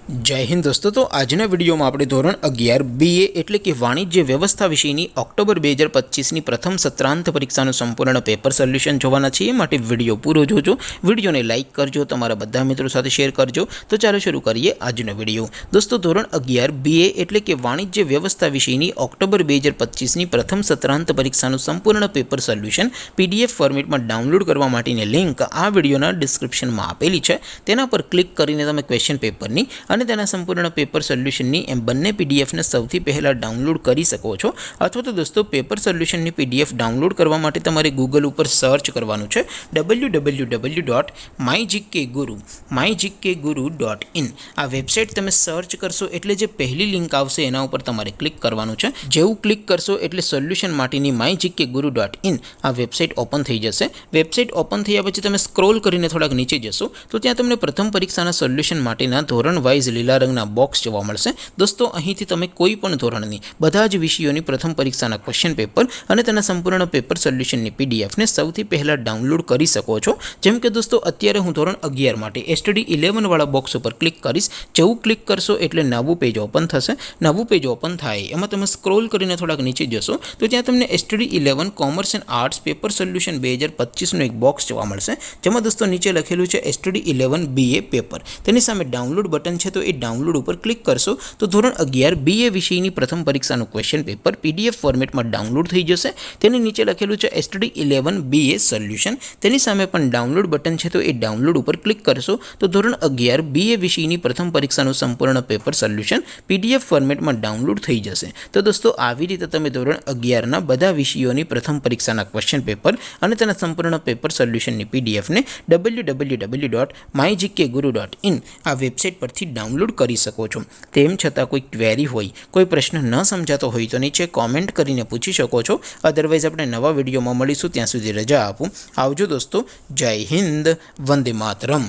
जय हिंद दोस्तों। तो आजना विडियो में આપણે ધોરણ 11 BA એટલે કે વાણિજ્ય વ્યવસ્થા વિષયની ઓક્ટોબર 2025ની પ્રથમ સત્રાંત પરીક્ષાનું સંપૂર્ણ પેપર સોલ્યુશન જોવાના છીએ। માટે વિડિયો પૂરો જોજો, વિડિયોને લાઈક કરજો, તમારા બધા મિત્રો સાથે શેર કરજો। તો ચાલો શરૂ કરીએ આજનો વિડિયો। દોસ્તો ધોરણ 11 BA એટલે કે વાણિજ્ય વ્યવસ્થા વિષયની ઓક્ટોબર 2025ની પ્રથમ સત્રાંત પરીક્ષાનું સંપૂર્ણ પેપર સોલ્યુશન PDF ફોર્મેટમાં ડાઉનલોડ કરવા માટેની લિંક આ વિડિયોના ડિસ્ક્રિપ્શનમાં આપેલી છે। તેના પર ક્લિક કરીને તમે ક્વેશ્ચન પેપરની અને તેના સંપૂર્ણ પેપર સોલ્યુશનની એમ બંને પીડીએફને સૌથી પહેલાં ડાઉનલોડ કરી શકો છો। અથવા તો દોસ્તો પેપર સોલ્યુશનની પીડીએફ ડાઉનલોડ કરવા માટે તમારે ગૂગલ ઉપર સર્ચ કરવાનું છે www.mygkguru.in। આ વેબસાઇટ તમે સર્ચ કરશો એટલે જે પહેલી લિંક આવશે એના ઉપર તમારે ક્લિક કરવાનું છે। જેવું ક્લિક કરશો એટલે સોલ્યુશન માટેની mygkguru.in આ વેબસાઇટ ઓપન થઈ જશે। વેબસાઇટ ઓપન થયા પછી તમે સ્ક્રોલ કરીને થોડાક નીચે જશો તો ત્યાં તમને પ્રથમ પરીક્ષાના સોલ્યુશન માટેના ધોરણ વાઇઝ લીલા રંગના બોક્સ જોવા મળશે। દોસ્તો અહીંથી તમે કોઈ પણ ધોરણની બધા જ વિષયોની પ્રથમ પરીક્ષાના ક્વેશ્ચન પેપર અને તેના સંપૂર્ણ પેપર સોલ્યુશનની પીડીએફને સૌથી પહેલાં ડાઉનલોડ કરી શકો છો। જેમ કે દોસ્તો અત્યારે હું ધોરણ 11 માટે STD 11 વાળા બોક્સ ઉપર ક્લિક કરીશ। જેવું ક્લિક કરશો એટલે નવું પેજ ઓપન થશે। નવું પેજ ઓપન થાય એમાં તમે સ્ક્રોલ કરીને થોડાક નીચે જશો તો ત્યાં તમને STD 11 commerce and arts paper solution 2025નું એક બોક્સ જોવા મળશે। જેમાં દોસ્તો નીચે લખેલું છે STD 11 BA પેપર। તેની સામે ડાઉનલોડ બટન છે તો એ ડાઉનલોડ ઉપર ક્લિક કરશો તો ધોરણ 11 BA વિષયની પ્રથમ પરીક્ષાનું ક્વેશ્ચન પેપર PDF ફોર્મેટમાં ડાઉનલોડ થઈ જશે। તેની નીચે લખેલું છે STD 11 BA સોલ્યુશન। તેની સામે પણ ડાઉનલોડ બટન છે તો એ ડાઉનલોડ ઉપર ક્લિક કરશો તો ધોરણ 11 BA વિષયની પ્રથમ પરીક્ષાનું સંપૂર્ણ પેપર સોલ્યુશન PDF ફોર્મેટમાં ડાઉનલોડ થઈ જશે। તો દોસ્તો આવી રીતે તમે ધોરણ 11ના બધા વિષયોની પ્રથમ પરીક્ષાના ક્વેશ્ચન પેપર અને તેના સંપૂર્ણ પેપર સોલ્યુશનની પીડીએફને www.mygkguru.in આ વેબસાઇટ પરથી ડાઉનલોડ કરી શકો છો। તેમ છતાં કોઈ ક્વેરી હોય, કોઈ પ્રશ્ન ન સમજાતો હોય તો નીચે કોમેન્ટ કરીને પૂછી શકો છો। અધરવાઇઝ આપણે નવા વિડીયોમાં મળીશું, ત્યાં સુધી રજા આપું। આવજો દોસ્તો, જય હિન્દ, વંદે માતરમ।